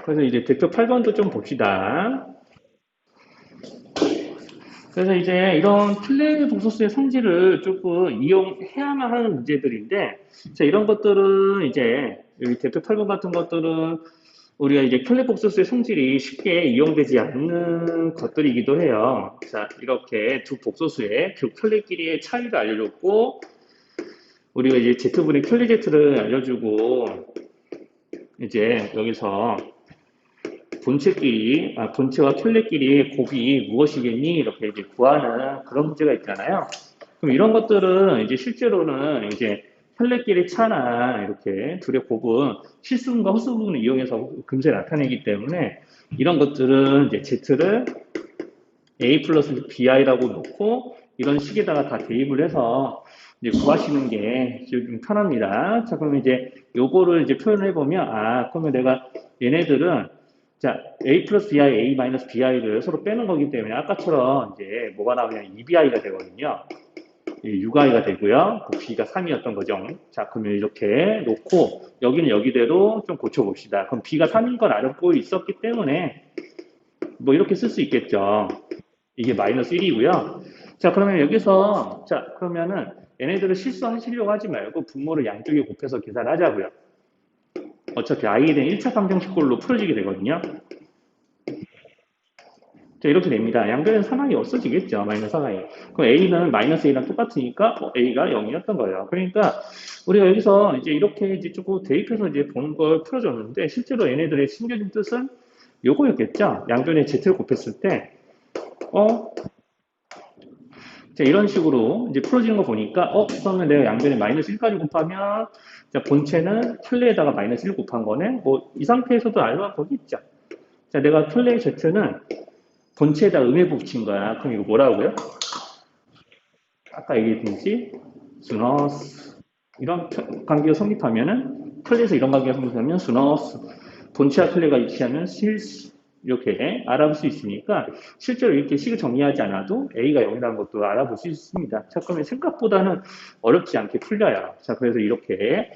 그래서 이제 대표 8번도 좀 봅시다. 그래서 이제 이런 플레이 복소스의 성질을 조금 이용해야만 하는 문제들인데, 자, 이런 것들은 이제, 여기 대표 8번 같은 것들은 우리가 이제 플레이 복소스의 성질이 쉽게 이용되지 않는 것들이기도 해요. 자, 이렇게 두 복소수의 그 플레이끼리의 차이를 알려줬고, 우리가 이제 Z분의 켤레 Z를 알려주고, 이제 여기서 본체와 켤레끼리 곱이 무엇이겠니? 이렇게 이제 구하는 그런 문제가 있잖아요. 그럼 이런 것들은 이제 실제로는 이제 켤레끼리 차나 이렇게 둘의 곱은 실수분과 허수분을 이용해서 금세 나타내기 때문에 이런 것들은 이제 Z를 A 플러스 BI라고 놓고 이런 식에다가 다 대입을 해서 이제 구하시는 게 좀 편합니다. 자, 그러면 이제 요거를 이제 표현을 해보면, 그러면 내가 얘네들은 자, A 플러스 BI, A 마이너스 BI를 서로 빼는 거기 때문에 아까처럼 이제 뭐가 나오냐면 2BI가 되거든요. 6i가 되고요. B가 3이었던 거죠. 자, 그러면 이렇게 놓고 여기는 여기대로 좀 고쳐봅시다. 그럼 B가 3인 건 알고 있었기 때문에 뭐 이렇게 쓸 수 있겠죠. 이게 마이너스 1이고요. 자, 그러면 여기서 자, 그러면은 얘네들을 실수하시려고 하지 말고 분모를 양쪽에 곱해서 계산하자고요. 어차피 i에 대한 1차 방정식꼴로 풀어지게 되거든요. 자, 이렇게 됩니다. 양변에는 상황이 없어지겠죠. 마이너스 상황이. 그럼 a는 마이너스 a랑 똑같으니까 a가 0이었던 거예요. 그러니까 우리가 여기서 이제 이렇게 이제 조금 대입해서 이제 보는 걸 풀어줬는데 실제로 얘네들의 숨겨진 뜻은 요거였겠죠. 양변에 z를 곱했을 때 자, 이런 식으로 이제 풀어지는 거 보니까, 그러면 내가 양변에 마이너스 1까지 곱하면, 자, 본체는 켤레에다가 마이너스 1 곱한 거네? 뭐, 이 상태에서도 알만 보겠죠. 자, 내가 켤레 Z는 본체에다 음해부 붙인 거야. 그럼 이거 뭐라고요? 아까 얘기했듯이, 수너스. 이런 관계가 성립하면은, 켤레에서 이런 관계가 성립하면, 수너스. 본체와 켤레가 일치하면 실수. 이렇게 알아볼 수 있으니까 실제로 이렇게 식을 정리하지 않아도 A가 0이라는 것도 알아볼 수 있습니다. 자, 그러면 생각보다는 어렵지 않게 풀려요. 자, 그래서 이렇게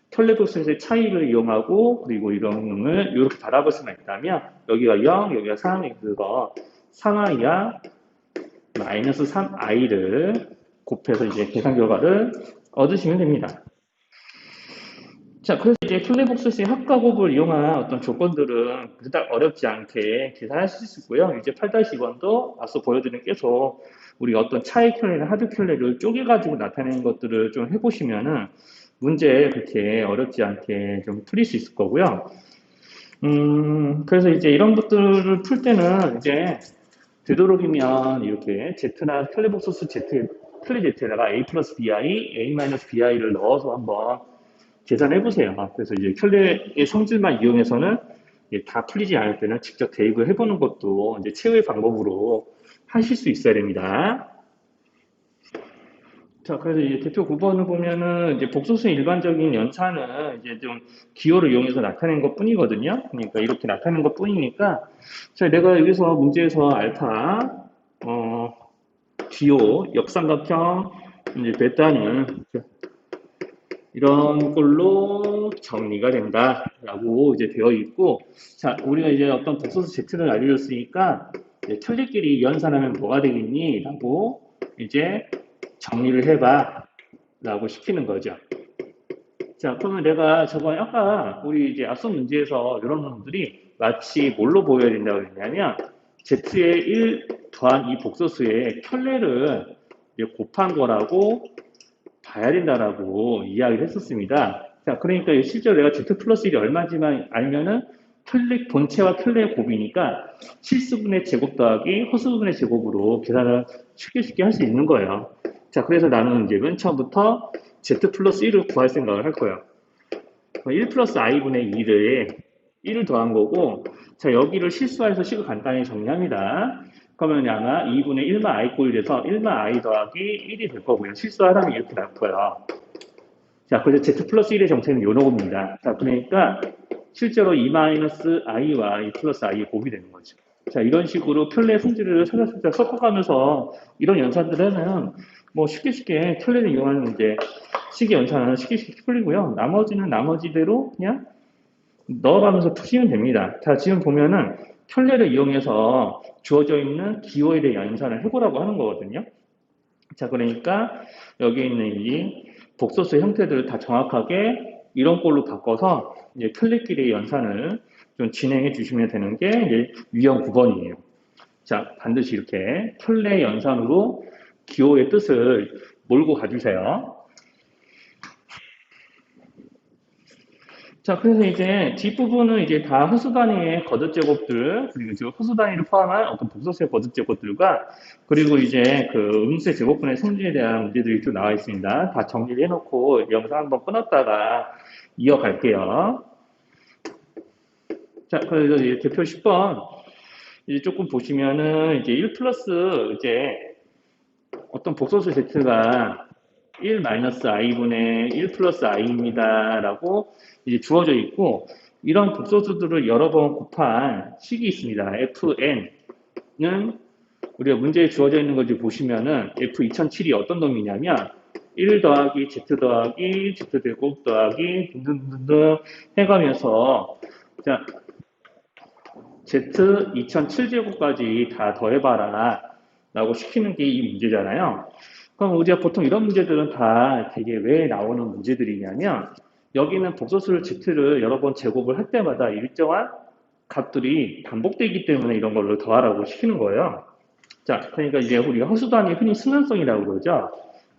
켤레복수의 차이를 이용하고 그리고 이런 걸 이렇게 바라볼 수만 있다면 여기가 0, 여기가 3, 그거 3i와 마이너스 3i를 곱해서 이제 계산 결과를 얻으시면 됩니다. 자, 그래서 이제 플레이복스의 합과 곱을 이용한 어떤 조건들은 그닥 어렵지 않게 계산하실 수 있고요. 이제 8-2번도 앞서 보여드린 계속 우리 어떤 차의 켤레나 합의 켤레를 쪼개가지고 나타내는 것들을 좀 해보시면은 문제 그렇게 어렵지 않게 좀 풀릴 수 있을 거고요. 그래서 이제 이런 것들을 풀 때는 이제 되도록이면 이렇게 Z나 켤레복소스 Z, 켤레 Z에다가 A 플러스 BI, A 마이너스 BI를 넣어서 한번 계산해보세요. 그래서 이제 켤레의 성질만 이용해서는 다 풀리지 않을 때는 직접 대입을 해보는 것도 이제 최후의 방법으로 하실 수 있어야 됩니다. 자, 그래서 이제 대표 9번을 보면은 이제 복소수의 일반적인 연산은 이제 좀 기호를 이용해서 나타낸 것 뿐이거든요. 그러니까 이렇게 나타낸 것 뿐이니까, 자, 내가 여기서 문제에서 알파, 기호, 역삼각형, 이제 베타는 이런 걸로 정리가 된다라고 이제 되어 있고, 자, 우리가 이제 어떤 복소수 Z를 알려줬으니까, 켤레끼리 연산하면 뭐가 되겠니? 라고 이제 정리를 해봐. 라고 시키는 거죠. 자, 그러면 내가 저번에 아까 우리 이제 앞선 문제에서 이런 놈들이 마치 뭘로 보여야 된다고 했냐면, Z의 1 더한 이 복소수의 켤레를 곱한 거라고 봐야 된다라고 이야기를 했었습니다. 자, 그러니까 실제로 내가 Z 플러스 1이 얼마인지만 알면은 본체와 켤레의 곱이니까 실수분의 제곱 더하기 허수분의 제곱으로 계산을 쉽게 할 수 있는 거예요. 자, 그래서 나는 이제 맨 처음부터 Z 플러스 1을 구할 생각을 할 거예요. 1 플러스 i분의 2를 1을 더한 거고, 자, 여기를 실수해서 식을 간단히 정리합니다. 그러면 아마 2분의 1만 i 꼴이돼서 1만 i 더하기 1이 될 거고요. 실수하라면 이렇게 나고요. 자, 그래서 z 플러스 1의 정체는 요놈입니다. 자, 그러니까 실제로 2 마이너스 i와 2 플러스 i의 곱이 되는 거죠. 자, 이런 식으로 켤레의 성질을 살짝 섞어가면서 이런 연산들은 뭐 쉽게 켤레를 이용하는 이제 식의 연산은 쉽게 풀리고요. 나머지는 나머지대로 그냥 넣어가면서 푸시면 됩니다. 자, 지금 보면은 켤레를 이용해서 주어져 있는 기호에 대한 연산을 해보라고 하는 거거든요. 자, 그러니까 여기 있는 이 복소수 형태들을 다 정확하게 이런 꼴로 바꿔서 이제 켤레끼리 연산을 좀 진행해 주시면 되는 게 이제 유형 9번이에요. 자, 반드시 이렇게 켤레 연산으로 기호의 뜻을 몰고 가주세요. 자, 그래서 이제 뒷부분은 이제 다 허수 단위의 거듭 제곱들, 그리고 지금 허수 단위를 포함한 어떤 복소수의 거듭 제곱들과, 그리고 이제 그 음수의 제곱분의 성질에 대한 문제들이 좀 나와 있습니다. 다 정리를 해놓고 영상 한번 끊었다가 이어갈게요. 자, 그래서 이제 대표 10번, 이제 조금 보시면은 이제 1 플러스 이제 어떤 복소수 z가 1-i분의 1 플러스 i입니다. 라고 이제 주어져 있고, 이런 복소수들을 여러 번 곱한 식이 있습니다. fn은 우리가 문제에 주어져 있는 걸 보시면은 f2007이 어떤 놈이냐면 1 더하기 z 더하기 z 제곱 더하기 등등등등 해가면서 자 z 2007제곱까지 다 더해봐라 라고 시키는 게 이 문제잖아요. 그럼 우리가 보통 이런 문제들은 다 되게 왜 나오는 문제들이냐면 여기는 복소수를 z를 여러 번 제곱을 할 때마다 일정한 값들이 반복되기 때문에 이런 걸로 더하라고 시키는 거예요. 자, 그러니까 이제 우리가 허수단위 흔히 수능성이라고 그러죠.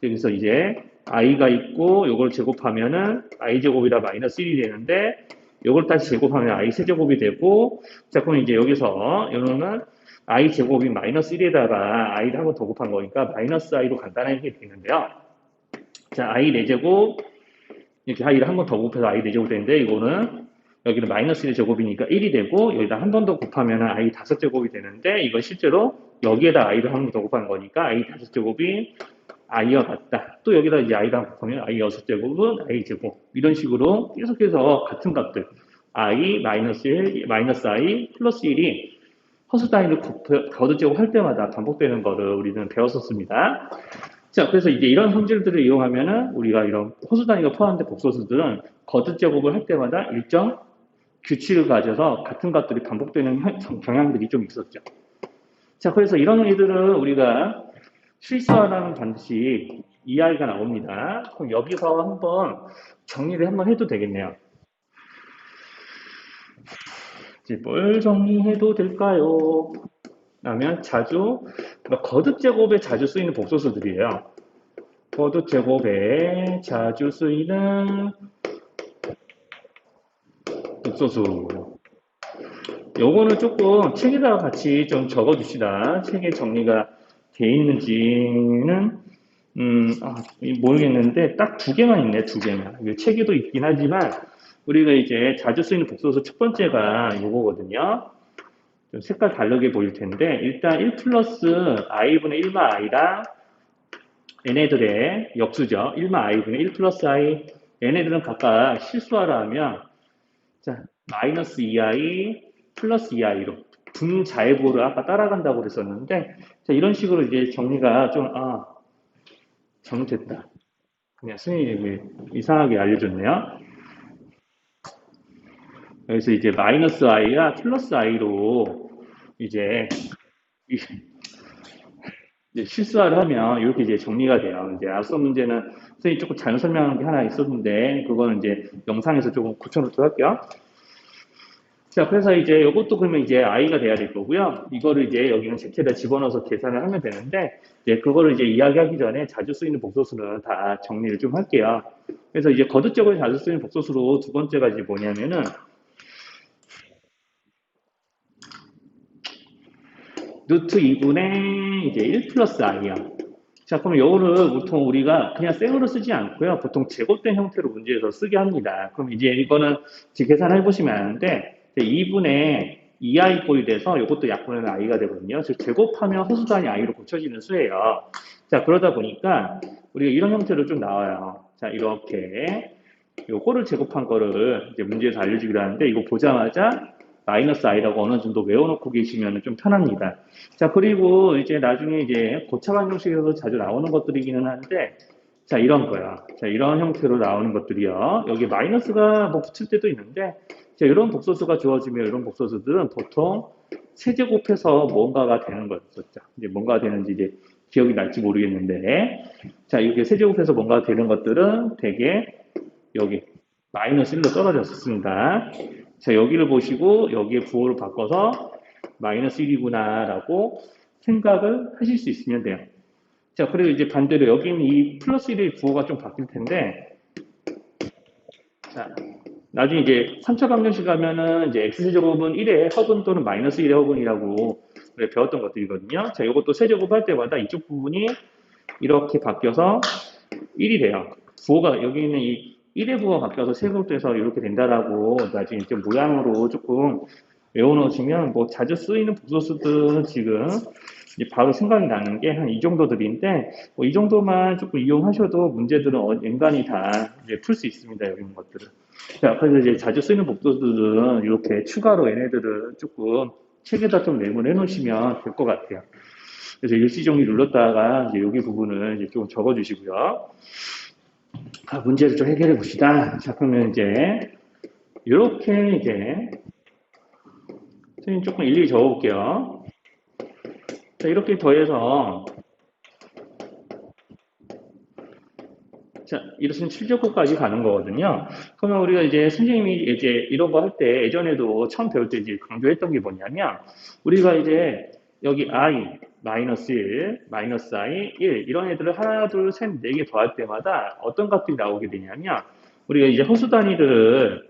여기서 이제 i가 있고 이걸 제곱하면은 i 제곱이라 마이너스 1이 되는데 이걸 다시 제곱하면 i 세제곱이 되고 자, 그럼 이제 여기서 이거는 i 제곱이 마이너스 1에다가 i를 한 번 더 곱한 거니까 마이너스 i로 간단하게 되는데요. 자, i 4제곱 이렇게 i를 한 번 더 곱해서 i 4제곱 되는데 이거는 여기는 마이너스 1의 제곱이니까 1이 되고 여기다 한 번 더 곱하면 i 5제곱이 되는데 이건 실제로 여기에다 i를 한 번 더 곱한 거니까 i 5제곱이 i와 같다. 또 여기다 이제 i랑 곱하면 i 6제곱은 i 제곱 이런 식으로 계속해서 같은 값들 i 마이너스 1 마이너스 i 플러스 1이 허수 단위를 거듭제곱 할 때마다 반복되는 거를 우리는 배웠었습니다. 자, 그래서 이제 이런 성질들을 이용하면은 우리가 이런 허수 단위가 포함된 복소수들은 거듭 제곱을 할 때마다 일정 규칙을 가져서 같은 값들이 반복되는 경향들이 좀 있었죠. 자, 그래서 이런 애들은 우리가 실수하라면 반드시 이 아이가 나옵니다. 그럼 여기서 한번 정리를 한번 해도 되겠네요. 이제 뭘 정리해도 될까요? 라면 자주 거듭 제곱에 자주 쓰이는 복소수들이에요. 거듭 제곱에 자주 쓰이는 복소수. 요거는 조금 책에다가 같이 좀 적어줍시다. 책에 정리가 돼 있는지는 모르겠는데 딱 2개만 있네, 2개만. 책에도 있긴 하지만 우리가 이제 자주 쓰이는 복소수 첫 번째가 요거거든요. 좀 색깔 다르게 보일 텐데 일단 1 플러스 i분의 1마 i랑 얘네들의 역수죠. 1마 i분의 1 플러스 i 얘네들은 각각 실수하라 하면 자 마이너스 2i 플러스 2i로 분자의보를 아까 따라간다고 그랬었는데 자, 이런 식으로 이제 정리가 좀 잘못됐다. 그냥 선생님이 이상하게 알려줬네요. 여기서 이제 마이너스 i와 플러스 i로 이제 실수를 하면 이렇게 이제 정리가 돼요. 이제 앞서 문제는 선생님이 조금 잘못 설명한 게 하나 있었는데 그거는 이제 영상에서 조금 고쳐놓도록 할게요. 자, 그래서 이제 이것도 그러면 이제 i가 돼야 될 거고요. 이거를 이제 여기는 z에다 집어넣어서 계산을 하면 되는데 이제 그거를 이제 이야기하기 전에 자주 쓰이는 복소수는 다 정리를 좀 할게요. 그래서 이제 거듭적으로 자주 쓰이는 복소수로 두 번째가 이제 뭐냐면은 루트 2분의 이제 1 플러스 i야. 자, 그럼 요거를 보통 우리가 그냥 생으로 쓰지 않고요. 보통 제곱된 형태로 문제에서 쓰게 합니다. 그럼 이제 이거는 계산해 보시면 아는데 2분의 2i 꼴이 돼서 이것도 약분하면 i가 되거든요. 즉 제곱하면 허수단위 i로 고쳐지는 수예요. 자, 그러다 보니까 우리가 이런 형태로 좀 나와요. 자, 이렇게 요거를 제곱한 거를 이제 문제에서 알려주기로 하는데 이거 보자마자 마이너스 i라고 어느 정도 외워놓고 계시면 좀 편합니다. 자, 그리고 이제 나중에 이제 고차반 정식에서 자주 나오는 것들이기는 한데 자, 이런 거야. 자, 이런 형태로 나오는 것들이요. 여기 마이너스가 뭐 붙을 때도 있는데, 자, 이런 복소수가 주어지면 이런 복소수들은 보통 세제곱해서 뭔가가 되는 거였었죠. 이제 뭔가가 되는지 이제 기억이 날지 모르겠는데, 자, 이렇게 세제곱해서 뭔가가 되는 것들은 되게 여기 마이너스 1로 떨어졌습니다. 자, 여기를 보시고 여기에 부호를 바꿔서 마이너스 1이구나 라고 생각을 하실 수 있으면 돼요. 자, 그리고 이제 반대로 여기는 이 플러스 1의 부호가 좀 바뀔 텐데, 자, 나중에 이제 3차 방정식 가면은 이제 x제곱은 1의 허분 또는 마이너스 1의 허분이라고 배웠던 것들이거든요. 자, 이것도 세제곱 할 때마다 이쪽 부분이 이렇게 바뀌어서 1이 돼요. 부호가, 여기 있는 이 1의 부호가 바뀌어서 세제곱돼서 이렇게 된다라고 나중에 이제 모양으로 조금 외워놓으시면 뭐 자주 쓰이는 복소수들은 지금 이제 바로 생각이 나는 게 한 이 정도들인데 뭐 이 정도만 조금 이용하셔도 문제들은 엔간히 다 풀 수 있습니다. 여기 있는 것들은. 자, 그래서 이제 자주 쓰이는 복소수들은 이렇게 추가로 얘네들을 조금 책에다 좀 메모해 놓으시면 될 것 같아요. 그래서 일시정리 눌렀다가 이제 여기 부분을 이제 좀 적어주시고요. 자, 문제를 좀 해결해 봅시다. 자, 그러면 이제 이렇게 이제 선생님 조금 일일이 적어볼게요. 자, 이렇게 더해서 자, 이렇으면 7제곱까지 가는 거거든요. 그러면 우리가 이제 선생님이 이제 이런 거 할 때 예전에도 처음 배울 때 이제 강조했던 게 뭐냐면 우리가 이제 여기 i 마이너스 1, 마이너스 i, 1 이런 애들을 하나, 둘, 셋, 네 개 더할 때마다 어떤 값들이 나오게 되냐면 우리가 이제 허수 단위를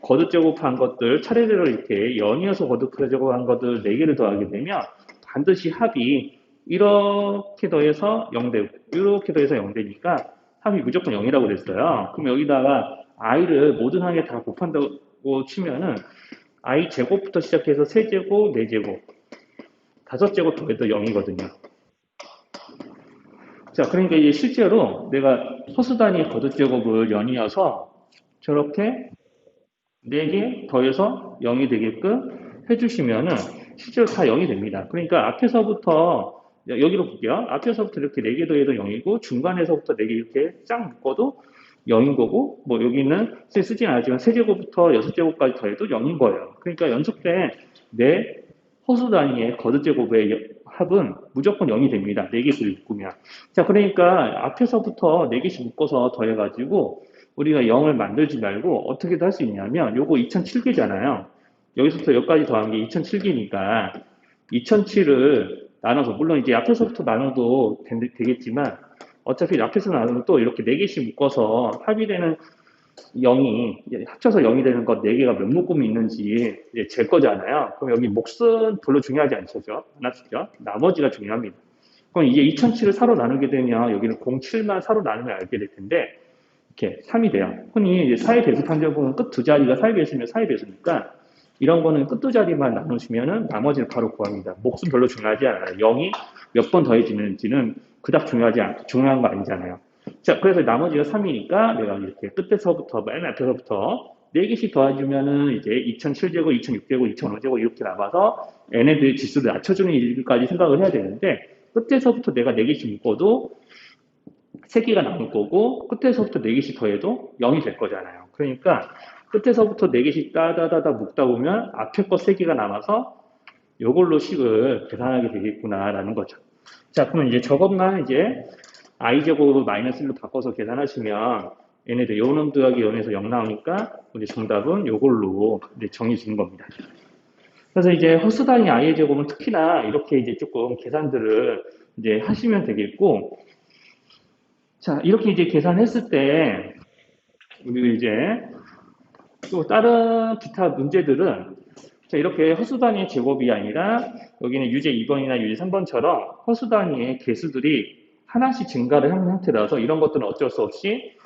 거듭 제곱한 것들 차례대로 이렇게 연이어서 거듭 제곱한 것들 4개를 더하게 되면 반드시 합이 이렇게 더해서 0되고 이렇게 더해서 0되니까 합이 무조건 0이라고 그랬어요. 그럼 여기다가 i를 모든 항에 다 곱한다고 치면은 i 제곱부터 시작해서 세제곱, 네제곱, 5제곱 더해도 0이거든요. 자, 그러니까 이제 실제로 내가 허수 단위 거듭 제곱을 연이어서 저렇게 4개 더해서 0이 되게끔 해주시면은 실제로 다 0이 됩니다. 그러니까 앞에서부터 여기로 볼게요. 앞에서부터 이렇게 4개 더해도 0이고 중간에서부터 4개 이렇게 쫙 묶어도 0인 거고 뭐 여기는 쓰진 않았지만 세제곱부터 6제곱까지 더해도 0인 거예요. 그러니까 연속된 4 허수 단위의 거듭 제곱의 합은 무조건 0이 됩니다. 4개씩 묶으면. 자, 그러니까 앞에서부터 4개씩 묶어서 더해가지고 우리가 0을 만들지 말고 어떻게도 할 수 있냐면 요거 2007개잖아요. 여기서부터 여기까지 더한 게 2007개니까 2007을 나눠서 물론 이제 앞에서부터 나눠도 되겠지만 어차피 앞에서 나누면 또 이렇게 4개씩 묶어서 합의되는 0이 합쳐서 0이 되는 것 4개가 몇 묶음이 있는지 잴 거잖아요. 그럼 여기 몫은 별로 중요하지 않죠. 하나씩요. 나머지가 중요합니다. 그럼 이제 2007을 4로 나누게 되면 여기는 07만 4로 나누면 알게 될 텐데 이렇게 3이 돼요. 흔히 이제 4의 배수 판정은 끝 두 자리가 4의 배수면 4의 배수니까 이런 거는 끝 두 자리만 나누시면은 나머지를 바로 구합니다. 몫은 별로 중요하지 않아요. 0이 몇 번 더해지는지는 그닥 중요한 거 아니잖아요. 자, 그래서 나머지가 3이니까 내가 이렇게 끝에서부터 맨 앞에서부터 4개씩 더해주면은 이제 2007제곱, 2006제곱, 2005제곱 이렇게 남아서 얘네들의 지수를 낮춰주는 일까지 생각을 해야 되는데 끝에서부터 내가 4개씩 묶어도 3개가 남을 거고 끝에서부터 4개씩 더해도 0이 될 거잖아요. 그러니까 끝에서부터 4개씩 따다다다 묶다 보면 앞에 거 3개가 남아서 이걸로 식을 계산하게 되겠구나라는 거죠. 자, 그러면 이제 저것만 이제 i제곱으로 마이너스 1로 바꿔서 계산하시면 얘네들 요 놈 더하기 연에서 0 나오니까 우리 정답은 이걸로 정해지는 겁니다. 그래서 이제 허수 단위 i의 제곱은 특히나 이렇게 이제 조금 계산들을 이제 하시면 되겠고, 자, 이렇게 이제 계산했을 때, 우리 이제 또 다른 기타 문제들은 자, 이렇게 허수 단위의 제곱이 아니라 여기는 유제 2번이나 유제 3번처럼 허수 단위의 개수들이 하나씩 증가를 하는 형태라서 이런 것들은 어쩔 수 없이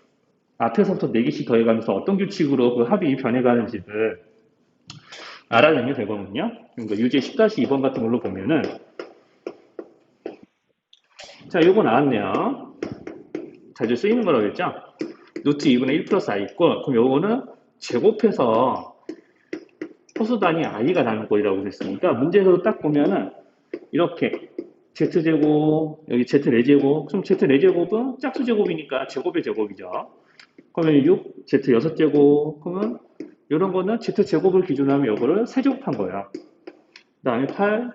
앞에서부터 4개씩 더해가면서 어떤 규칙으로 그 합이 변해가는지를 알아내면 되거든요. 그러니까 유제 10-2번 같은 걸로 보면은 자, 요거 나왔네요. 자주 쓰이는 거라고 했죠? 루트 2분의 1 플러스 i 있고 그럼 요거는 제곱해서 허수 단위 i가 나는 꼴이라고 그랬으니까 문제에서도 딱 보면은 이렇게 z제곱, 여기 z 4제곱. 그럼 z 4제곱은 짝수 제곱이니까 제곱의 제곱이죠. 그러면 6, z 6제곱. 그러면 이런 거는 z 제곱을 기준으로 하면 이거를 세제곱한 거예요. 그 다음에 8,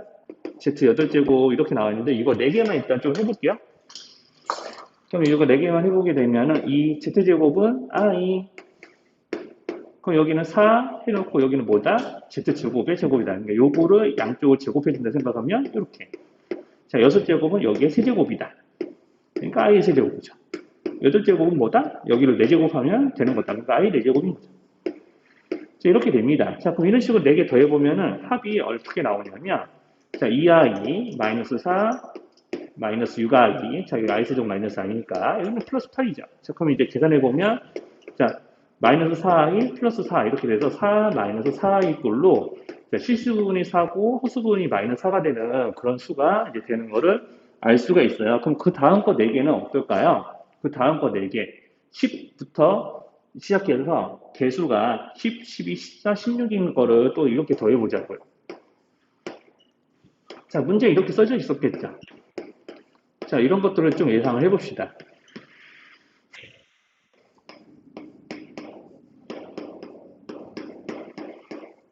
z 8제곱 이렇게 나와 있는데 이거 4개만 일단 좀 해볼게요. 그럼 이거 4개만 해보게 되면은 이 z제곱은 i, 그럼 여기는 4 해놓고 여기는 뭐다? z제곱의 제곱이다. 그러니까 요거를 양쪽을 제곱해준다 생각하면 이렇게. 자, 6제곱은 여기에 세제곱이다. 그러니까 i의 세제곱이죠. 8제곱은 뭐다? 여기를 4제곱하면 되는 거다. 그러니까 i 4제곱인 거죠. 자, 이렇게 됩니다. 자, 그럼 이런 식으로 4개 더해보면은 합이 어떻게 나오냐면, 자, 2i 마이너스 4 마이너스 6i. 자, 여기 i 세제곱 마이너스 i니까 여기는 플러스 8이죠. 자, 그럼 이제 계산해보면, 자, 마이너스 4i 플러스 4 이렇게 돼서 4 마이너스 4i 꼴로 실수분이 4고 허수분이 마이너스 4가 되는 그런 수가 이제 되는 거를 알 수가 있어요. 그럼 그 다음 거 4개는 어떨까요? 그 다음 거 4개. 10부터 시작해서 개수가 10, 12, 14, 16인 거를 또 이렇게 더해보자고요. 자, 문제 이렇게 써져 있었겠죠. 자, 이런 것들을 좀 예상을 해봅시다.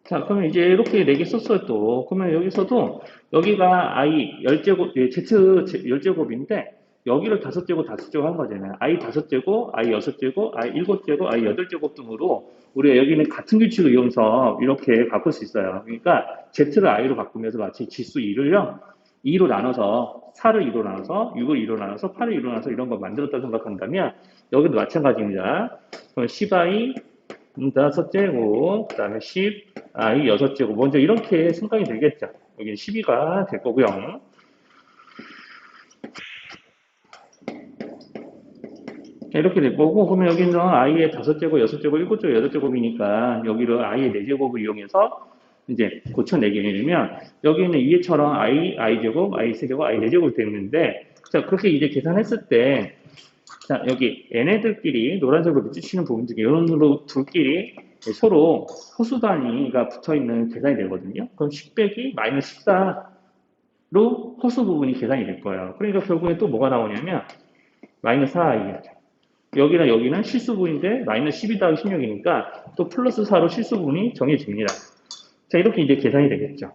자, 그러면 이제 이렇게 4개 썼어요, 또. 그러면 여기서도, 여기가 i 10제곱, z 10제곱인데, 여기를 5제곱, 5제곱 한 거잖아요. i 5제곱, i 6제곱, i 7제곱, i 8제곱 등으로, 우리가 여기는 같은 규칙을 이용해서 이렇게 바꿀 수 있어요. 그러니까, z를 i로 바꾸면서 마치 지수 2를요, 2로 나눠서, 4를 2로 나눠서, 6을 2로 나눠서, 8을 2로 나눠서 이런 걸 만들었다 생각한다면, 여기도 마찬가지입니다. 그럼 10i, 5제곱, 그 다음에 10i 6제곱. 먼저 이렇게 생각이 들겠죠. 여기 12가 될 거고요. 이렇게 될 거고, 그러면 여기는 i의 5제곱, 6제곱, 7제곱, 8제곱이니까 여기를 i의 4제곱을 이용해서 이제 고쳐내게 되면 여기는 위에처럼 i제곱, i세제곱, i4제곱 되는데, 자, 그렇게 이제 계산했을 때, 자, 여기 얘네들끼리 노란색으로 비추시는 부분 중에 이런 둘끼리 서로 허수 단위가 붙어 있는 계산이 되거든요. 그럼 10 빼기 마이너스 14로 허수 부분이 계산이 될 거예요. 그러니까 결국에 또 뭐가 나오냐면 마이너스 4i. 여기랑 여기는 실수분인데 마이너스 12 더하기 16이니까 또 플러스 4로 실수분이 정해집니다. 자, 이렇게 이제 계산이 되겠죠.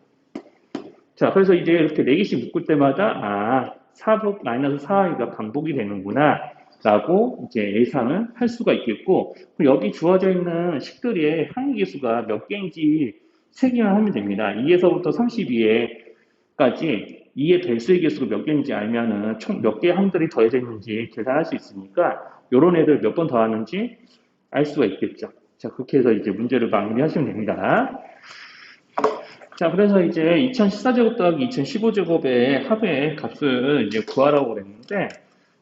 자, 그래서 이제 이렇게 4개씩 묶을 때마다 4 마이너스 4i가 반복이 되는구나 라고 이제 예상을 할 수가 있겠고, 여기 주어져 있는 식들의 항의 개수가 몇 개인지 세기만 하면 됩니다. 2에서부터 32에까지 2의 배수의 개수가 몇 개인지 알면은 총 몇 개의 항들이 더해져 있는지 계산할 수 있으니까 요런 애들 몇 번 더하는지 알 수가 있겠죠. 자, 그렇게 해서 이제 문제를 마무리하시면 됩니다. 자, 그래서 이제 2014제곱 더하기 2015제곱의 합의 값을 이제 구하라고 그랬는데,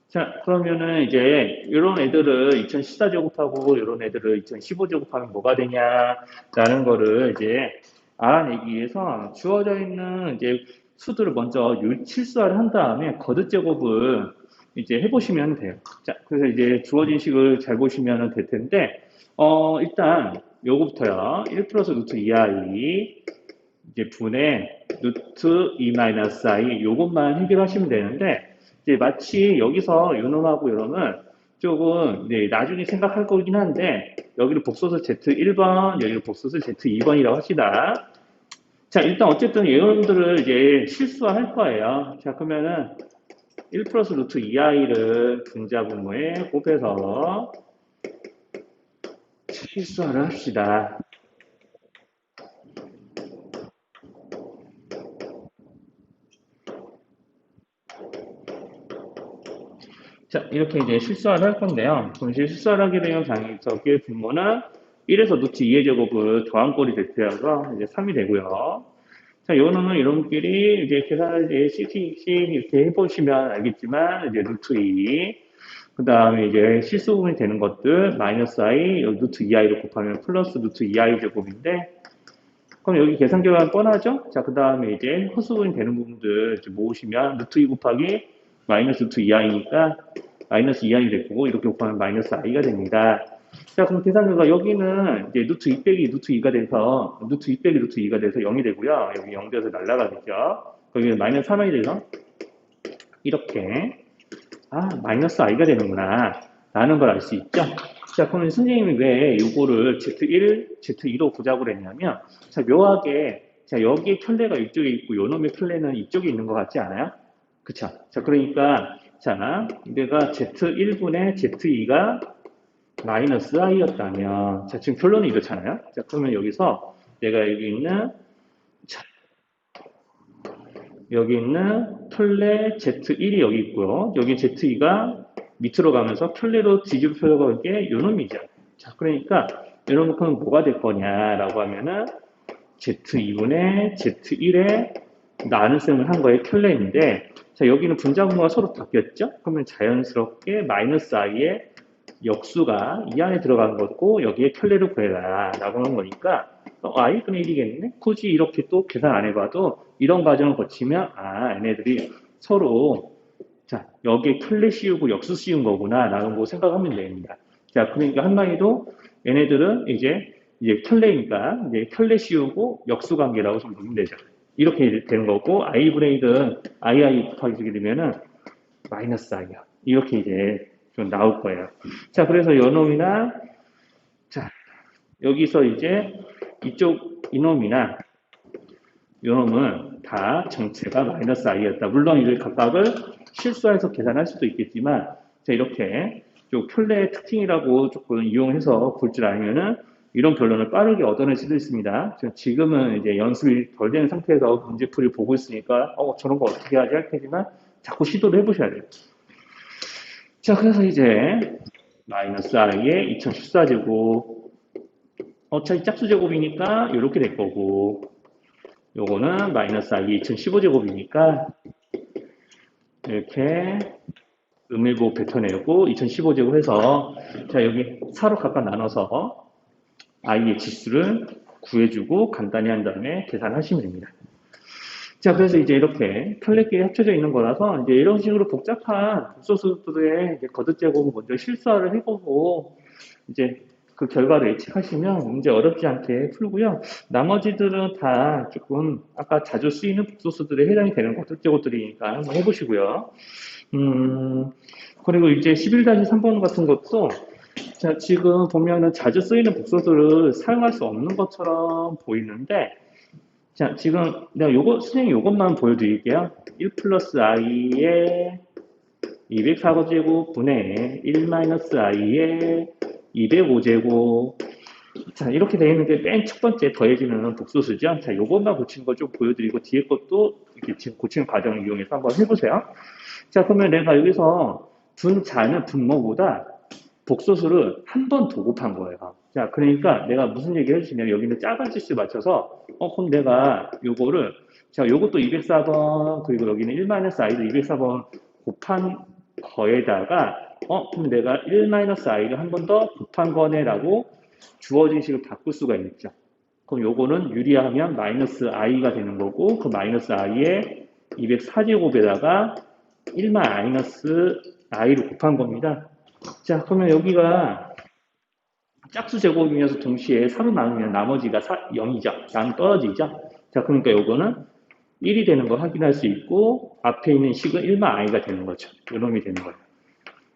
자, 그러면은 이제 이런 애들을 2014제곱하고 이런 애들을 2015제곱하면 뭐가 되냐라는 거를 이제 알아내기 위해서 주어져 있는 이제 수들을 먼저 실수화를 한 다음에 거듭제곱을 이제 해보시면 돼요. 자, 그래서 이제 주어진 식을 잘 보시면 될 텐데, 일단 요거부터요. 1 플러스 루트 2i 이제 분의 루트 2-i 요것만 해결하시면 되는데, 이제 마치 여기서 요놈하고 요놈은 조금 나중에 생각할 거긴 한데, 여기를 복소수 Z1번, 여기를 복소수 Z2번이라고 합시다. 자, 일단 어쨌든 얘네들을 이제 실수화할 거예요. 자, 그러면은 1 플러스 루트 2i를 분자분모에 곱해서 실수화를 합시다. 자, 이렇게 이제 실수화를 할 건데요. 동시에 실수화를 하게 되면 당연히 저기의 분모는 1에서 루트 2의 제곱을 더한 꼴이 되어서 이제 3이 되고요. 자, 요 놈은 이놈끼리 이제 계산을 이제 씩씩 이렇게 해보시면 알겠지만, 이제 루트 2, 그 다음에 이제 실수분이 되는 것들, 마이너스 i, 루트 2i를 곱하면 플러스 루트 2i 제곱인데, 그럼 여기 계산 결과는 뻔하죠? 자, 그 다음에 이제 허수분이 되는 부분들 이제 모으시면 루트 2 곱하기 마이너스 루트 2i니까 마이너스 2i 될 거고, 이렇게 곱하면 마이너스 i가 됩니다. 자, 그럼 계산 결과 여기는 이제 루트 2 빼기 루트 2가 돼서, 루트 2 빼기 루트 2가 돼서 0이 되고요. 여기 0 돼서 날라가 되죠. 거기는 마이너스 3i 돼서 이렇게 마이너스 i가 되는구나 라는 걸 알 수 있죠. 자, 그러면 선생님이 왜 이거를 Z1, Z2로 보자고 그랬냐면, 자, 묘하게, 자, 여기에 켤레가 이쪽에 있고, 요 놈의 켤레는 이쪽에 있는 것 같지 않아요? 그쵸? 자, 그러니까, 자, 내가 Z1분의 Z2가 마이너스 i였다면, 자, 지금 결론은 이렇잖아요? 자, 그러면 여기서 내가 여기 있는 켤레 Z1이 여기 있고요. 여기 Z2가 밑으로 가면서 켤레로 뒤집혀서 게 요놈이죠. 자, 그러니까 요놈은 뭐가 될 거냐라고 하면은 Z2분의 Z1의 나눗셈을 한 거에 켤레인데, 자, 여기는 분자분모가 서로 바뀌었죠? 그러면 자연스럽게 마이너스 i의 역수가 이 안에 들어간 거고, 여기에 켤레를 구해라 라고 하는 거니까 i분의 1이겠네? 굳이 이렇게 또 계산 안 해봐도 이런 과정을 거치면 얘네들이 서로 자, 여기에 켤레 씌우고 역수 씌운 거구나 라는 거 생각하면 됩니다. 자, 그러니까 한마디로 얘네들은 이제 켤레니까 이제 켤레 씌우고 역수 관계라고 좀 보면 되죠. 이렇게 되는 거고, i분의 1은 i 곱하기 되면은 마이너스 i야. 이렇게 이제 좀 나올 거예요. 자, 그래서 요놈이나, 자, 여기서 이제 이쪽 이놈이나 요놈은 다 정체가 마이너스 i였다. 물론 이를 각각을 실수해서 계산할 수도 있겠지만, 자, 이렇게 좀 켤레의 특징이라고 조금 이용해서 볼 줄 알면은 이런 결론을 빠르게 얻어낼 수도 있습니다. 지금은 이제 연습이 덜 된 상태에서 문제풀이를 보고 있으니까, 저런 거 어떻게 하지 할 테지만 자꾸 시도를 해보셔야 돼요. 자, 그래서 이제 마이너스 i의 2014제곱, 어차피 짝수제곱이니까 이렇게 될 거고, 요거는 마이너스 i 2015제곱이니까 이렇게 음일곱 뱉어내고 2015제곱 해서, 자, 여기 4로 각각 나눠서 i의 지수를 구해주고 간단히 한 다음에 계산하시면 됩니다. 자, 그래서 이제 이렇게 켤레끼리 합쳐져 있는 거라서 이제 이런 식으로 복잡한 복소수들의 거듭제곱을 먼저 실수화를 해보고 이제 그 결과를 예측하시면 문제 어렵지 않게 풀고요. 나머지들은 다 조금 아까 자주 쓰이는 복소수들에 해당이 되는 거듭제곱들이니까 한번 해보시고요. 그리고 이제 11-3번 같은 것도, 자, 지금 보면은 자주 쓰이는 복소수를 사용할 수 없는 것처럼 보이는데, 자, 지금 내가 선생님 요것만 보여드릴게요. 1 플러스 i의 204제곱 분의 1 마이너스 i의 205제곱. 자, 이렇게 되어 있는 게 맨 첫 번째 더해지는 복소수죠. 자, 요것만 고치는 걸 좀 보여드리고 뒤에 것도 이렇게 지금 고치는 과정을 이용해서 한번 해보세요. 자, 그러면 내가 여기서 분자는 분모보다 복소수를 한 번 더 곱한 거예요. 자, 그러니까 내가 무슨 얘기 해주시면 여기는 작은 지수 맞춰서, 그럼 내가 요거를, 자, 요것도 204번, 그리고 여기는 1-i도 204번 곱한 거에다가, 그럼 내가 1-i를 한 번 더 곱한 거네라고 주어진 식을 바꿀 수가 있죠. 그럼 요거는 유리하면 마이너스 i가 되는 거고, 그 마이너스 i에 204제곱에다가 1-i를 곱한 겁니다. 자, 그러면 여기가 짝수 제곱이면서 동시에 4로 나누면 나머지가 0이죠. 양 떨어지죠. 자, 그러니까 요거는 1이 되는 걸 확인할 수 있고, 앞에 있는 식은 1-i가 되는 거죠. 요놈이 되는 거예요.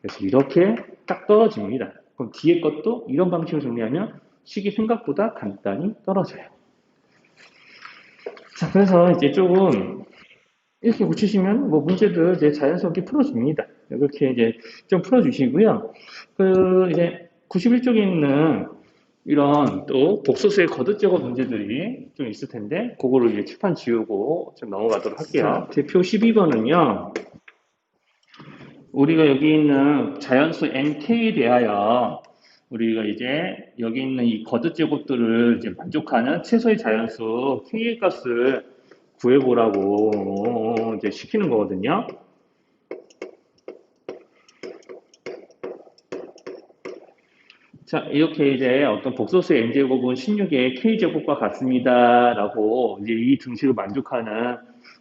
그래서 이렇게 딱 떨어집니다. 그럼 뒤에 것도 이런 방식으로 정리하면 식이 생각보다 간단히 떨어져요. 자, 그래서 이제 조금 이렇게 고치시면 뭐 문제들 이제 자연스럽게 풀어줍니다. 이렇게 이제 좀 풀어주시고요. 이제 91쪽에 있는 이런 또 복소수의 거듭제곱 문제들이 좀 있을 텐데, 그거를 이제 칠판 지우고 좀 넘어가도록 할게요. 대표 12번은요, 우리가 여기 있는 자연수 nk에 대하여 우리가 이제 여기 있는 이 거듭제곱들을 이제 만족하는 최소의 자연수 k의 값을 구해보라고 이제 시키는 거거든요. 자, 이렇게 이제 어떤 복소수의 n제곱은 16의 k제곱과 같습니다. 라고 이제 이 등식을 만족하는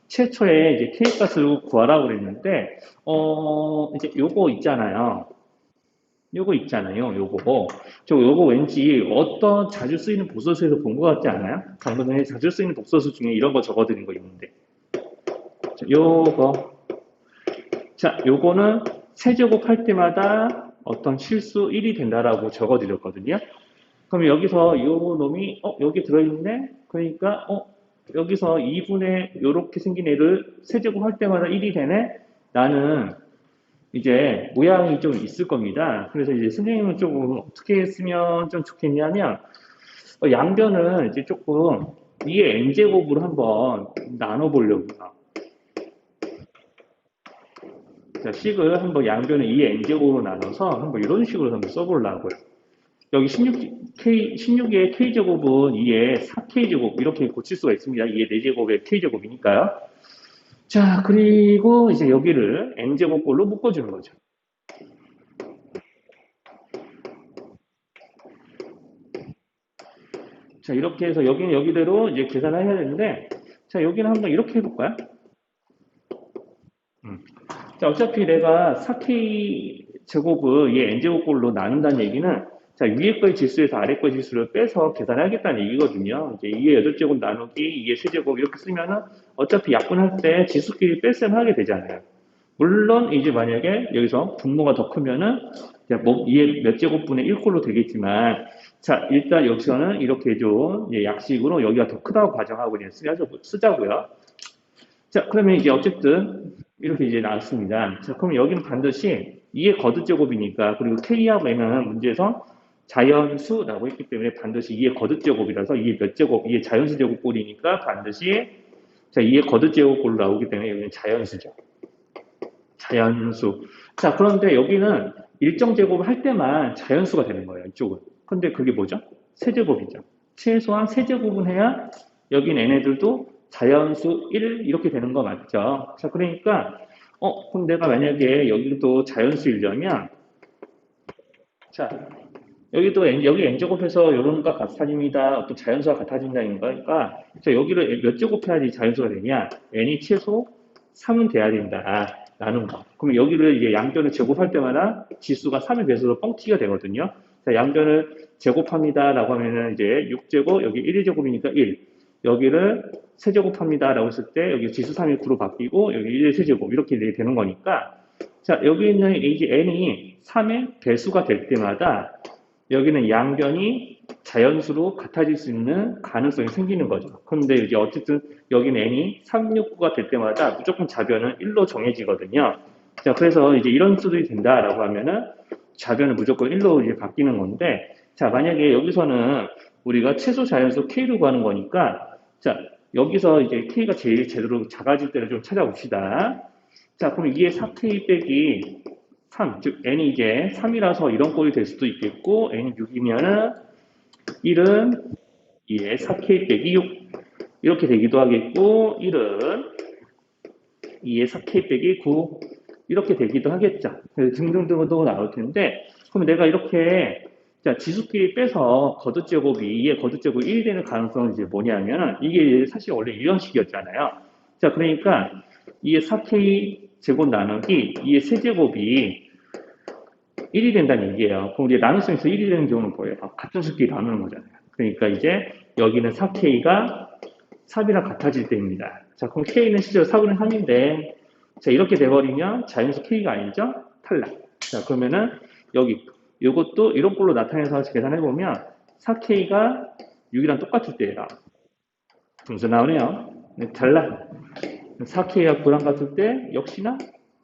최초의 이제 k 값을 구하라고 그랬는데, 이제 요거 있잖아요. 요거 왠지 어떤 자주 쓰이는 복소수에서 본 것 같지 않아요? 방금 전에 자주 쓰이는 복소수 중에 이런 거 적어드린 거 있는데. 자, 요거 자, 요거는 세제곱 할 때마다 어떤 실수 1이 된다라고 적어드렸거든요. 그럼 여기서 요 놈이, 여기 들어있네? 그러니까, 여기서 2분의 요렇게 생긴 애를 세제곱 할 때마다 1이 되네? 나는 이제 모양이 좀 있을 겁니다. 그래서 이제 선생님은 조금 어떻게 쓰면 좀 좋겠냐면, 양변을 이제 조금 위에 n제곱으로 한번 나눠보려고요. 자, 식을 한번 양변을 2의 n제곱으로 나눠서 한번 이런 식으로 한번 써보려고요. 여기 16의 k제곱은 2의 4k제곱 이렇게 고칠 수가 있습니다. 2의 4제곱의 k제곱이니까요. 자, 그리고 이제 여기를 n제곱꼴로 묶어주는 거죠. 자, 이렇게 해서 여기는 여기대로 이제 계산을 해야 되는데, 자, 여기는 한번 이렇게 해볼까요? 자, 어차피 내가 4k 제곱을 얘 n제곱꼴로 나눈다는 얘기는, 자, 위에 거의 지수에서 아래 거의 지수를 빼서 계산하겠다는 얘기거든요. 이제 2의 8제곱 나누기 2의 세제곱 이렇게 쓰면은 어차피 약분할 때 지수끼리 뺄셈 하게 되잖아요. 물론 이제 만약에 여기서 분모가 더 크면은 뭐 2의 몇 제곱분의 1꼴로 되겠지만, 자, 일단 여기서는 이렇게 좀 약식으로 여기가 더 크다고 가정하고 그냥 쓰자고요. 자, 그러면 이제 어쨌든 이렇게 이제 나왔습니다. 자, 그럼 여기는 반드시 2의 거듭제곱이니까, 그리고 K하고 M은 문제에서 자연수라고 했기 때문에 반드시 2의 거듭제곱이라서 2의 몇 제곱, 2의 자연수 제곱꼴이니까 반드시 자, 2의 거듭제곱꼴로 나오기 때문에 여기는 자연수죠. 자연수. 자, 그런데 여기는 일정 제곱을 할 때만 자연수가 되는 거예요, 이쪽은. 근데 그게 뭐죠? 세제곱이죠. 최소한 세제곱은 해야 여긴 얘네들도 자연수 1 이렇게 되는 거 맞죠? 자, 그러니까 그럼 내가 만약에 여기도 자연수이려면 자, 여기 n제곱해서 이런 거 같아집니다. 어떤 자연수가 같아진다는 거니까 자, 여기를 몇 제곱해야지 자연수가 되냐? n이 최소 3은 돼야 된다. 라는 거. 그럼 여기를 이제 양변을 제곱할 때마다 지수가 3의 배수로 뻥튀기가 되거든요. 자, 양변을 제곱합니다. 라고 하면은 이제 6제곱, 여기 1의 제곱이니까 1. 여기를 세제곱합니다. 라고 했을 때 여기 지수 3이 9로 바뀌고 여기 1의 세제곱 이렇게 되는 거니까 자, 여기 있는 이제 n이 3의 배수가 될 때마다 여기는 양변이 자연수로 같아질 수 있는 가능성이 생기는 거죠. 그런데 이제 어쨌든 여기는 n이 369가 될 때마다 무조건 좌변은 1로 정해지거든요. 자, 그래서 이제 이런 수들이 된다라고 하면은 좌변은 무조건 1로 이제 바뀌는 건데, 자, 만약에 여기서는 우리가 최소 자연수 k로 구하는 거니까, 자, 여기서 이제 k가 제일 제대로 작아질 때를 좀 찾아봅시다. 자, 그럼 2의 4k 빼기 3, 즉 n이 이제 3이라서 이런 꼴이 될 수도 있겠고 n이 6이면은 1은 2의 4k 빼기 6 이렇게 되기도 하겠고 1은 2의 4k 빼기 9 이렇게 되기도 하겠죠. 등등등도 나올 텐데 그럼 내가 이렇게 자, 지수끼리 빼서 거듭제곱이 2의 거듭제곱이 1이 되는 가능성은 이제 뭐냐면 이게 사실 원래 유형식이었잖아요. 자, 그러니까 2의 4k 제곱 나누기 2의 세제곱이 1이 된다는 얘기예요. 그럼 이제 나눗셈에서 1이 되는 경우는 뭐예요? 같은 수끼리 나누는 거잖아요. 그러니까 이제 여기는 4K가 3이랑 같아질 때입니다. 자, 그럼 K는 실제로 4분의 3인데, 자, 이렇게 돼버리면 자연수 K가 아니죠? 탈락. 자, 그러면은 여기, 이것도 이런 꼴로 나타내서 계산해보면 4K가 6이랑 똑같을 때예요. 분수 나오네요. 네, 탈락. 4K가 9랑 같을 때 역시나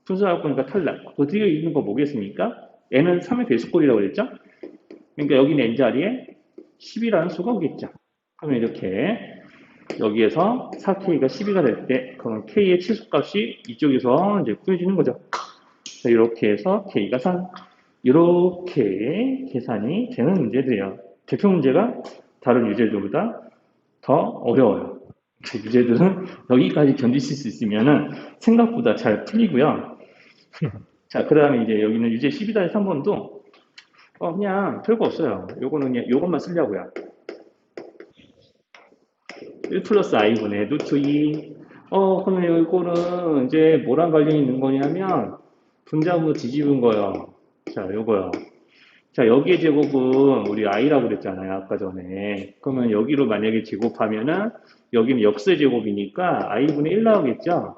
분수 나올 거니까 탈락. 그 뒤에 있는 거 뭐겠습니까? n은 3의 배수꼴이라고 그랬죠? 그러니까 여기는 n 자리에 10이라는 수가 오겠죠. 그러면 이렇게 여기에서 4k가 12가 될 때 그러면 k의 치수값이 이쪽에서 이제 구해지는 거죠. 자, 이렇게 해서 k가 3 이렇게 계산이 되는 문제들이에요. 대표 문제가 다른 유제들보다 더 어려워요. 유제들은 여기까지 견디실 수 있으면 생각보다 잘 풀리고요. 자, 그 다음에 이제 여기는 유제 12-3번도 그냥 별거 없어요. 요거는 그냥 요것만 쓰려고요. 1 플러스 i분의 루트 2. 그러면 이거는 이제 뭐랑 관련이 있는 거냐면 분자분모 뒤집은 거요. 자, 요거요. 자, 여기의 제곱은 우리 i라고 그랬잖아요. 아까 전에. 그러면 여기로 만약에 제곱하면은 여기는 역수의 제곱이니까 i분의 1 나오겠죠?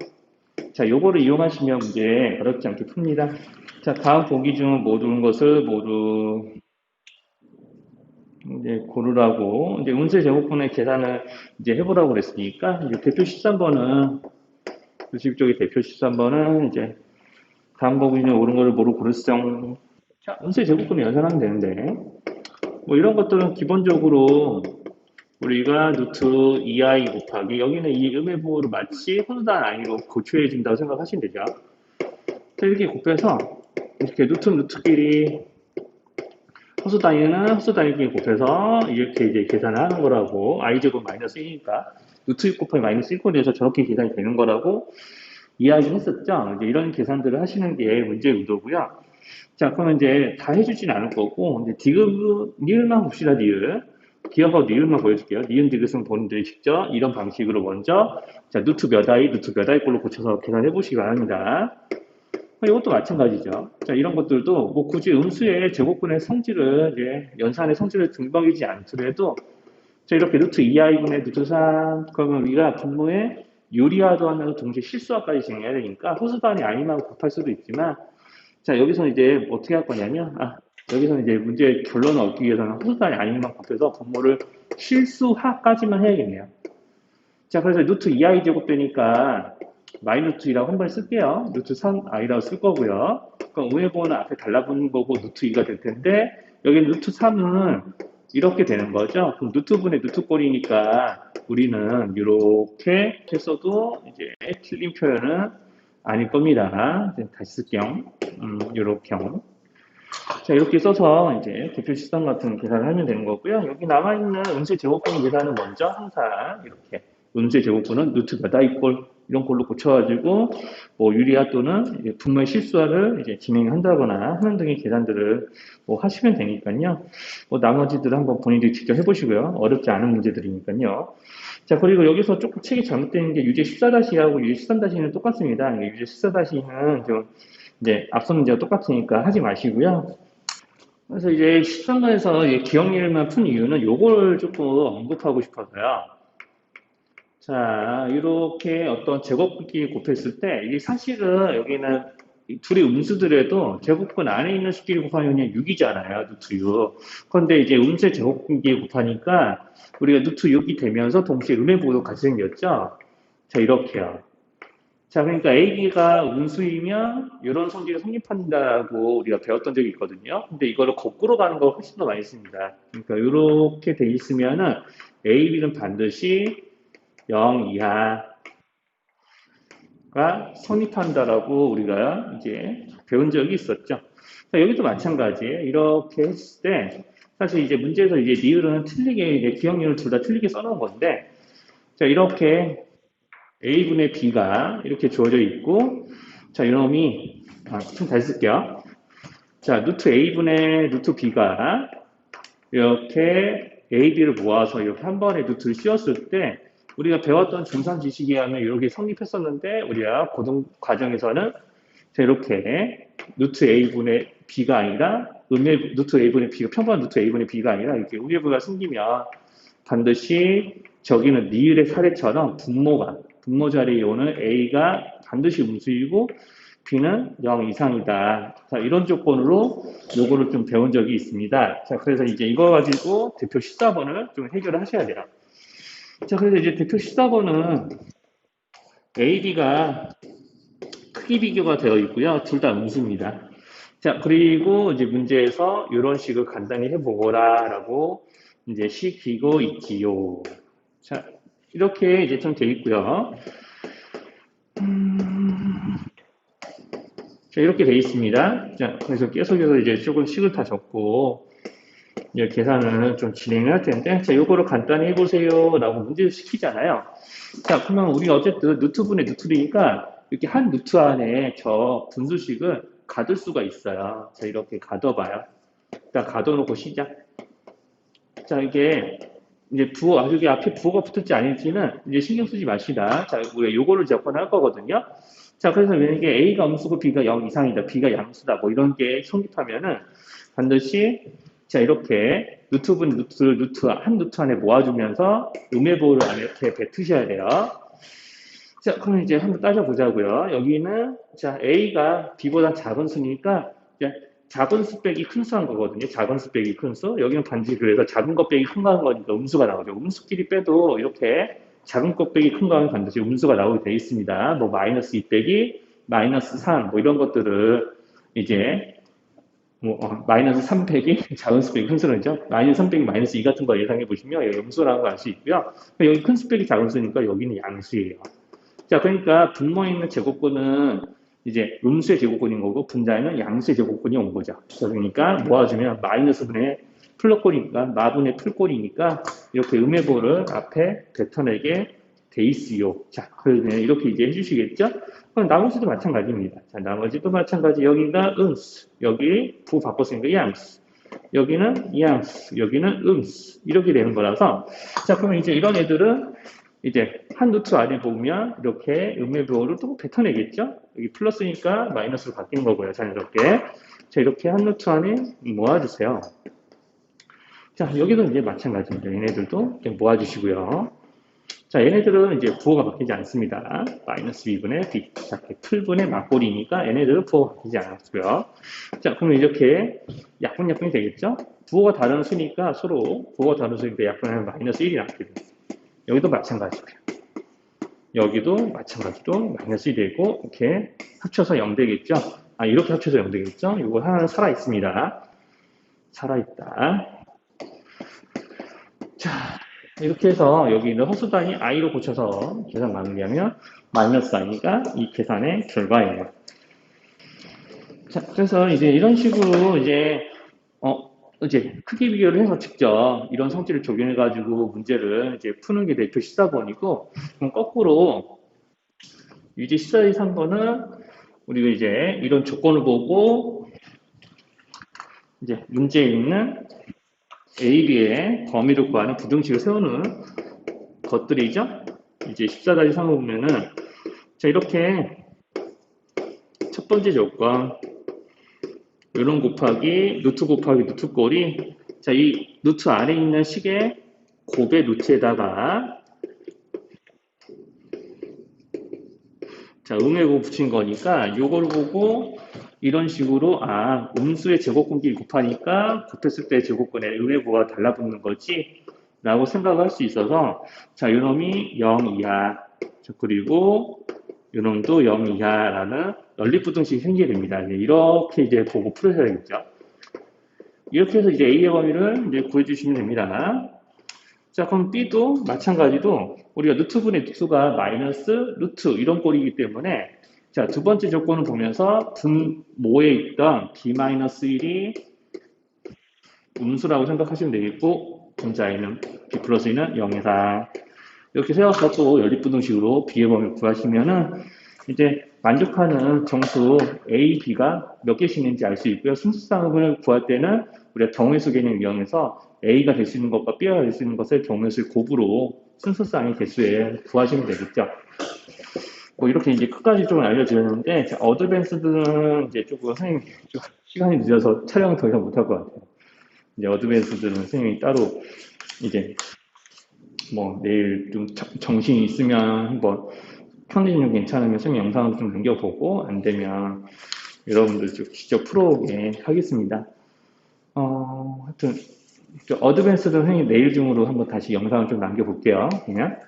자, 요거를 이용하시면 문제 어렵지 않게 풉니다. 자, 다음 보기 중 모든 것을 모두 이제 고르라고, 이제 운세 제곱분의 계산을 이제 해보라고 그랬으니까, 이제 대표 13번은, 주식 쪽의 대표 13번은 이제 다음 보기 중 옳은 거를 모두 고르성. 자, 운세 제곱분을 연산하면 되는데, 뭐 이런 것들은 기본적으로 우리가 루트 2i 곱하기, 여기는 이 음의 부호를 마치 혼수단 i로 고초해 준다고 생각하시면 되죠. 자, 이렇게 곱해서, 이렇게 루트끼리 허수 단위는 허수 단위끼리 곱해서 이렇게 이제 계산을 하는 거라고, i제곱 마이너스 1이니까 루트 6 곱하기 마이너스 1꼴 돼서 저렇게 계산이 되는 거라고 이야기를 했었죠. 이제 이런 계산들을 하시는 게 문제의 의도고요. 자, 그러면 이제 다 해주진 않을 거고, 이제 디귿, 니을만 봅시다, 니을. 기억하고 니을만 보여줄게요. 니은 디귿은 본인들이 직접 이런 방식으로 먼저, 자, 루트 몇 아이 꼴로 고쳐서 계산해 보시기 바랍니다. 이것도 마찬가지죠. 자, 이런 것들도 뭐 굳이 음수의 제곱분의 성질을 이제 연산의 성질을 등박이지 않더라도 자, 이렇게 루트 2i분의 루트 3 그러면 우리가 분모에 유리화도 하면서 동시에 실수화까지 진행해야 되니까 호수단이 아니면 곱할 수도 있지만 자, 여기서 이제 어떻게 할 거냐면 여기서 이제 문제의 결론을 얻기 위해서는 호수단이 아니면 곱해서 분모를 실수화까지만 해야겠네요. 자, 그래서 루트 2i 제곱 되니까 마이너스 2라고 한 번 쓸게요. 루트 3i라고 쓸 거고요. 그럼 우회번호는 앞에 달라붙는 거고 루트 2가 될 텐데 여기 루트 3은 이렇게 되는 거죠. 그럼 루트분의 루트꼴이니까 우리는 이렇게 했어도 이제 틀린 표현은 아닐 겁니다. 다시 쓸게요. 이렇게. 자, 이렇게 써서 이제 대표 시점 같은 계산을 하면 되는 거고요. 여기 남아있는 음수 제곱분 계산은 먼저 항상 이렇게 음수의 제곱분은 루트 몇 i꼴 이런 걸로 고쳐가지고 뭐 유리화 또는 분모의 실수화를 이제 진행한다거나 하는 등의 계산들을 뭐 하시면 되니까요. 뭐 나머지들은 한번 본인들이 직접 해보시고요. 어렵지 않은 문제들이니까요. 자, 그리고 여기서 조금 책이 잘못된 게 유제 14-하고 유제 13-는 똑같습니다. 유제 14-는 좀 이제 앞선 문제가 똑같으니까 하지 마시고요. 그래서 이제 13번에서 기억일만 푼 이유는 요걸 조금 언급하고 싶어서요. 자, 이렇게 어떤 제곱끼리 곱했을 때, 이게 사실은 여기는 둘이 음수들에도 제곱근 안에 있는 수끼리 곱하면 그냥 6이잖아요. 루트 6. 그런데 이제 음수의 제곱끼리 곱하니까 우리가 루트 6이 되면서 동시에 음의 부호도 같이 생겼죠. 자, 이렇게요. 자, 그러니까 AB가 음수이면 이런 성질이 성립한다고 우리가 배웠던 적이 있거든요. 근데 이거를 거꾸로 가는 걸 훨씬 더 많이 씁니다. 그러니까 이렇게 돼 있으면은 AB는 반드시 0 이하가 성립한다라고 우리가 이제 배운 적이 있었죠. 자, 여기도 마찬가지예요. 이렇게 했을 때 사실 이제 문제에서 이제 니을은 틀리게 이제 기억률을 둘 다 틀리게 써놓은 건데 자, 이렇게 A분의 B가 이렇게 주어져 있고, 자, 이놈이, 좀 다시 쓸게요. 자, 루트 A분의 루트 B가 이렇게 A, B를 모아서 이렇게 한 번에 루트를 씌웠을 때, 우리가 배웠던 중상 지식에 하면 이렇게 성립했었는데, 우리가 고등 과정에서는 자, 이렇게 루트 A분의 B가 아니라, 루트 A분의 B가, 평범한 루트 A분의 B가 아니라, 이렇게 의미부가 생기면 반드시 저기는 니을의 사례처럼 분모 자리에 오는 A가 반드시 음수이고 B는 0 이상이다. 자, 이런 조건으로 요거를 좀 배운 적이 있습니다. 자, 그래서 이제 이거 가지고 대표 14번을 좀 해결을 하셔야 돼요. 자, 그래서 이제 대표 14번은 A, B가 크기 비교가 되어 있고요. 둘 다 음수입니다. 자, 그리고 이제 문제에서 이런 식을 간단히 해보거라 라고 이제 시키고 있지요. 자, 이렇게 이제 좀 되어 있고요. 자, 이렇게 되어 있습니다. 자, 그래서 계속해서 이제 조금 식을 다 적고, 이제 계산을 좀 진행을 할 텐데, 자, 요거를 간단히 해보세요. 라고 문제를 시키잖아요. 자, 그러면 우리 어쨌든 루트분의 루트니까, 이렇게 한 루트 안에 저 분수식을 가둘 수가 있어요. 자, 이렇게 가둬봐요. 자, 가둬놓고 시작. 자, 이게, 이제 여기 앞에 부호가 붙을지 아닐지는 이제 신경 쓰지 마시다. 자, 우리가 요거를 접근할 거거든요. 자, 그래서 만약에 A가 음수고 B가 0 이상이다. B가 양수다. 뭐 이런 게 성립하면은 반드시 자, 이렇게 루트분 한 루트 안에 모아주면서 음의 부호를 안에 이렇게 뱉으셔야 돼요. 자, 그럼 이제 한번 따져보자고요. 여기는, 자, A가 B보다 작은 수니까, 이제 작은 수 빼기 큰 수 한 거거든요. 작은 수 빼기 큰 수. 여기는 반드시 그래서 작은 것 빼기 큰 거 한 거니까 음수가 나오죠. 음수끼리 빼도 이렇게 작은 것 빼기 큰 거 하면 반드시 음수가 나오게 돼 있습니다. 뭐, 마이너스 2 빼기, 마이너스 3, 뭐 이런 것들을 이제, 뭐, 마이너스 3 빼기, 작은 수 빼기 큰 수는죠. 마이너스 3 빼기 마이너스 2 같은 거 예상해 보시면 여기 음수라는 걸 알 수 있고요. 여기 큰 수 빼기 작은 수니까 여기는 양수예요. 자, 그러니까 분모에 있는 제곱근은 이제 음수의 제곱근인 거고 분자에는 양수의 제곱근이 온 거죠. 자, 그러니까 모아주면 마이너스 분의 플러꼴이니까 마분의 풀꼴이니까 이렇게 음해보를 앞에 뱉어내게 돼 있어요. 자, 그러면 이렇게 이제 해주시겠죠? 그럼 나머지도 마찬가지입니다. 자, 나머지도 마찬가지. 여기가 음수, 여기 부 바꿨으니까 양수, 여기는 양수, 여기는 음수 이렇게 되는 거라서 자, 그러면 이제 이런 애들은 이제 한 루트 아래 보면 이렇게 음해부호를 또 뱉어내겠죠? 여기 플러스니까 마이너스로 바뀌는 거고요. 자연스럽게. 자, 이렇게 한 루트 안에 모아주세요. 자, 여기도 이제 마찬가지입니다. 얘네들도 모아주시고요. 자, 얘네들은 이제 부호가 바뀌지 않습니다. 마이너스 b분의 b. 자, 풀분의 막골이니까 얘네들은 부호가 바뀌지 않았고요. 자, 그러면 이렇게 약분이 되겠죠? 부호가 다른 수니까 서로 부호가 다른 수니까 약분하면 마이너스 1이 남게 됩니다. 여기도 마찬가지고요. 여기도 마찬가지로 마이너스 1이 되고 이렇게 합쳐서 0 되겠죠? 아, 이렇게 합쳐서 0 되겠죠? 이거 하나는 살아있습니다. 살아있다. 자, 이렇게 해서 여기 있는 허수단위 i로 고쳐서 계산 마무리하면 마이너스 i가 이 계산의 결과예요. 자, 그래서 이제 이런 식으로 이제 크기 비교를 해서 직접 이런 성질을 적용해가지고 문제를 이제 푸는 게 대표 시사번이고, 그럼 거꾸로 유지 시사의 3번은 우리가 이제 이런 조건을 보고 이제 문제에 있는 A, B의 범위를 구하는 부등식을 세우는 것들이죠. 이제 14-3을 보면은 자, 이렇게 첫 번째 조건 이런 곱하기 루트 곱하기 루트 꼴이 자, 이 루트 아래에 있는 식의 곱의 루트에다가 자, 음해고 붙인 거니까 이걸 보고 이런 식으로 음수의 제곱근끼리 곱하니까 곱했을 때 제곱근의 음해고가 달라붙는 거지 라고 생각할 수 있어서 자, 이놈이 0 이하 자, 그리고 이놈도 0 이하라는 연립부등식이 생기게 됩니다. 이렇게 이제 보고 풀으셔야겠죠. 이렇게 해서 이제 A의 범위를 이제 구해주시면 됩니다. 자, 그럼 B도 마찬가지로 우리가 루트분의 루트가 마이너스 루트 이런 꼴이기 때문에 자, 두 번째 조건을 보면서 분모에 있던 B-1이 음수라고 생각하시면 되겠고 분자에는 B 플러스 2는 0 이상 이렇게 세워서 또 연립부등식으로 B의 범위를 구하시면은 이제 만족하는 정수 A, B가 몇 개씩 있는지 알 수 있고요. 순수쌍을 구할 때는 우리가 경우의수 개념을 이용해서 A가 될 수 있는 것과 B가 될 수 있는 것을 경우의수의 곱으로 순수쌍의 개수에 구하시면 되겠죠. 뭐 이렇게 이제 끝까지 좀 알려드렸는데 어드밴스드는 이제 조금 선생님 좀 시간이 늦어서 촬영 더 이상 못할 것 같아요. 이제 어드밴스드는 선생님이 따로 이제 뭐 내일 좀 정신이 있으면 한번 컨디션 괜찮으면 선생님 영상을 좀 남겨보고 안 되면 여러분들 좀 직접 풀어오게 하겠습니다. 하여튼 어드밴스드 선생님 내일 중으로 한번 다시 영상을 좀 남겨볼게요. 그냥